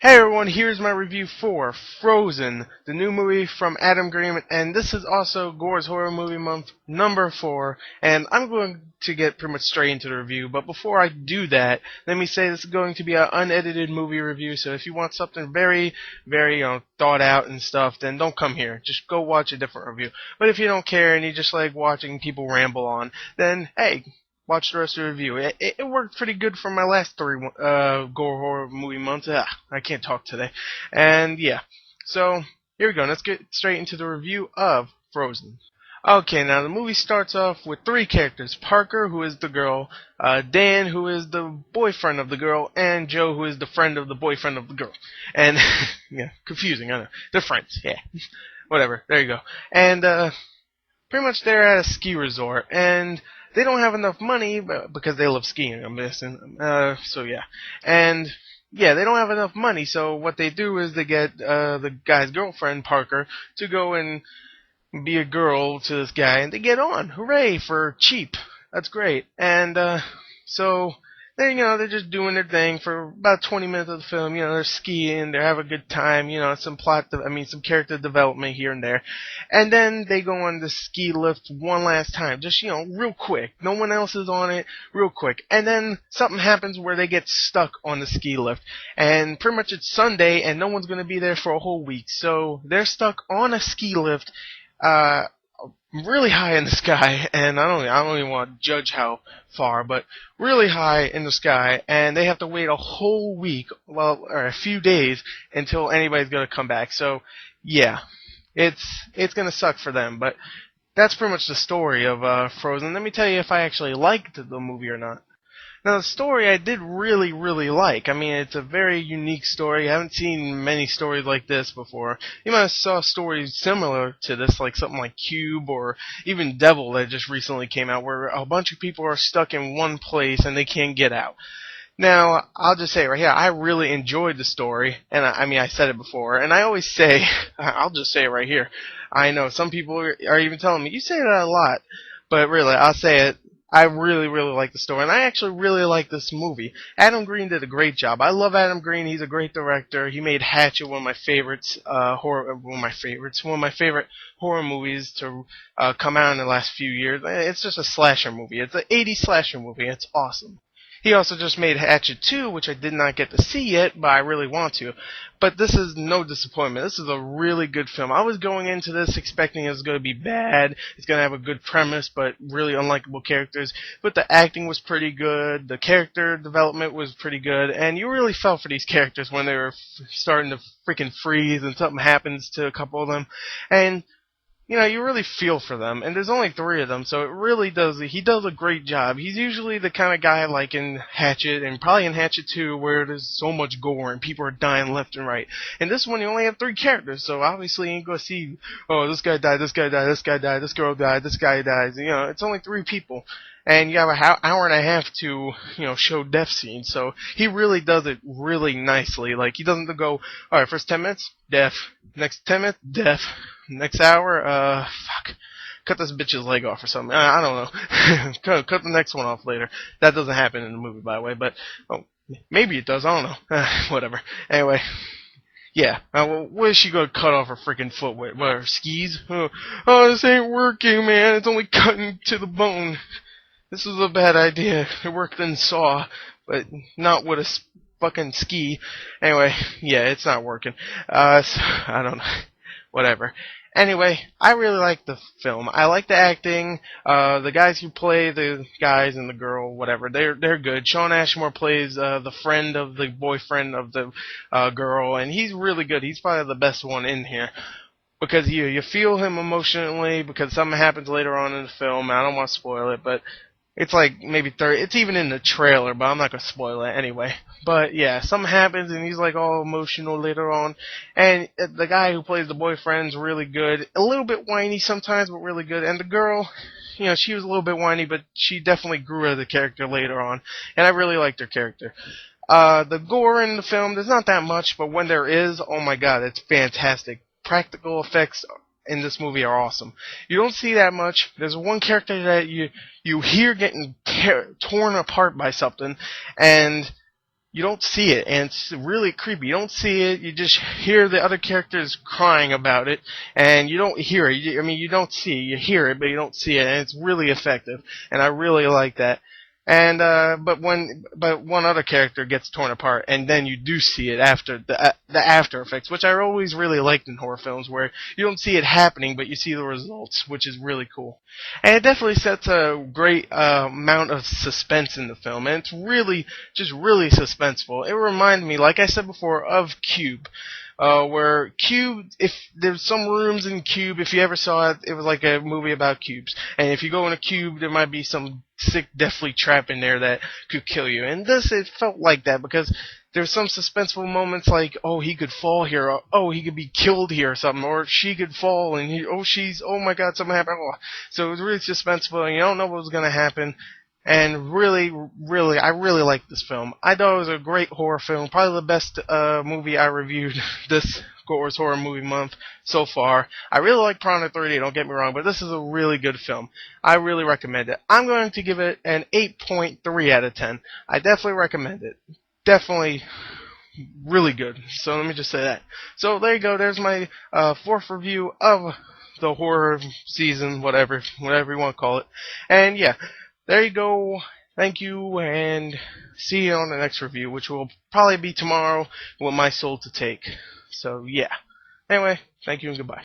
Hey everyone, here's my review for Frozen, the new movie from Adam Green, and this is also Gore's Horror Movie Month number 4, and I'm going to get pretty much straight into the review, but before I do that, let me say this is going to be an unedited movie review, so if you want something very, thought out and stuff, then don't come here. Just go watch a different review. But if you don't care and you just like watching people ramble on, then hey, watch the rest of the review. It worked pretty good for my last three Gore Horror Movie months. I can't talk today. And yeah, so here we go. Let's get straight into the review of Frozen. Okay, now the movie starts off with three characters. Parker, who is the girl, Dan, who is the boyfriend of the girl, and Joe, who is the friend of the boyfriend of the girl. And, yeah, confusing, I know. They're friends, yeah. Whatever, there you go. And, pretty much they're at a ski resort, and they don't have enough money because they love skiing, I'm guessing. So yeah. And yeah, they don't have enough money, so what they do is they get the guy's girlfriend, Parker, to go and be a girl to this guy, and they get on. Hooray for cheap. That's great. And so they're just doing their thing for about 20 minutes of the film. They're skiing, they're having a good time. Some some character development here and there, and then they go on the ski lift one last time, just real quick. No one else is on it, real quick, and then something happens where they get stuck on the ski lift, and pretty much it's Sunday, and no one's gonna be there for a whole week, so they're stuck on a ski lift. Really high in the sky, and I don't even want to judge how far, but really high in the sky, and they have to wait a whole week, or a few days, until anybody's gonna come back. So, yeah, it's gonna suck for them, but that's pretty much the story of Frozen. Let me tell you if I actually liked the movie or not. Now, the story I did really like. I mean, it's a very unique story. I haven't seen many stories like this before. You might have saw stories similar to this, like something like Cube or even Devil that just recently came out, where a bunch of people are stuck in one place and they can't get out. Now, I'll just say right here, I really enjoyed the story, and I said it before, and I always say, I'll just say it right here. I know some people are even telling me, you say that a lot, but really, I'll say it. I really like the story, and I actually really like this movie. Adam Green did a great job. I love Adam Green. He's a great director. He made Hatchet one of my favorites, one of my favorite horror movies to come out in the last few years. It's just a slasher movie. It's an 80s slasher movie. It's awesome. He also just made Hatchet 2, which I did not get to see yet, but I really want to. But this is no disappointment. This is a really good film. I was going into this expecting it was going to be bad. It's going to have a good premise, but really unlikable characters. But the acting was pretty good. The character development was pretty good. And you really felt for these characters when they were starting to freaking freeze and something happens to a couple of them. And you really feel for them, and there's only 3 of them, so he does a great job. He's usually the kind of guy like in Hatchet, and probably in Hatchet 2, where there's so much gore and people are dying left and right. And this one, you only have 3 characters, so obviously you ain't gonna see, oh, this guy died, this guy died, this guy died, this girl died, this guy dies. It's only 3 people. And you have an hour and a half to, show death scenes, so he really does it really nicely. Like, he doesn't go, alright, first 10 minutes, death. Next 10 minutes, death. Next hour, cut this bitch's leg off or something. I don't know. cut the next one off later. That doesn't happen in the movie, by the way, but, maybe it does, I don't know. Whatever. Anyway. Yeah. What is she gonna cut off her freaking foot with? What, her skis? Oh, this ain't working, man. It's only cutting to the bone. This is a bad idea. It worked in Saw, but not with a fucking ski. Anyway, yeah, it's not working. So, I don't know. Whatever. Anyway, I really like the film. I like the acting. The guys who play the guys and the girl, whatever, they're good. Shawn Ashmore plays the friend of the boyfriend of the girl, and he's really good. He's probably the best one in here. Because you feel him emotionally, because something happens later on in the film. I don't want to spoil it, but it's like maybe 30. It's even in the trailer, but I'm not gonna spoil it anyway. But yeah, something happens and he's like all emotional later on. And the guy who plays the boyfriend's really good. A little bit whiny sometimes, but really good. And the girl, she was a little bit whiny, but she definitely grew as a character later on. And I really liked her character. The gore in the film, there's not that much, but when there is, oh my god, it's fantastic. Practical effects in this movie are awesome. You don't see that much. There's one character that you hear getting torn apart by something, and you don't see it, and it's really creepy. You don't see it, you just hear the other characters crying about it, and you don't hear it. I mean, you don't see it, you hear it, but you don't see it, and it's really effective, and I really like that. And but one other character gets torn apart, and then you do see it after the after effects, which I always really liked in horror films, where you don't see it happening, but you see the results, which is really cool. And it definitely sets a great amount of suspense in the film, and it's really just really suspenseful. It reminded me, like I said before, of Cube. Where Cube, if there's some rooms in Cube, if you ever saw it, it was like a movie about cubes. And if you go in a cube, there might be some sick, deathly trap in there that could kill you. And this, it felt like that because there's some suspenseful moments like, oh, he could fall here, or, oh, he could be killed here or something, or she could fall and oh my god, something happened. Oh. So it was really suspenseful and you don't know what was going to happen. And really, really, I really liked this film. I thought it was a great horror film. Probably the best movie I reviewed this Gore's Horror Movie Month so far. I really like Piranha 3D, don't get me wrong, but this is a really good film. I really recommend it. I'm going to give it an 8.3 out of 10. I definitely recommend it. Definitely really good. So let me just say that. So there you go. There's my fourth review of the horror season, whatever you want to call it. And yeah. There you go. Thank you, and see you on the next review, which will probably be tomorrow with My Soul to Take. So, yeah. Anyway, thank you and goodbye.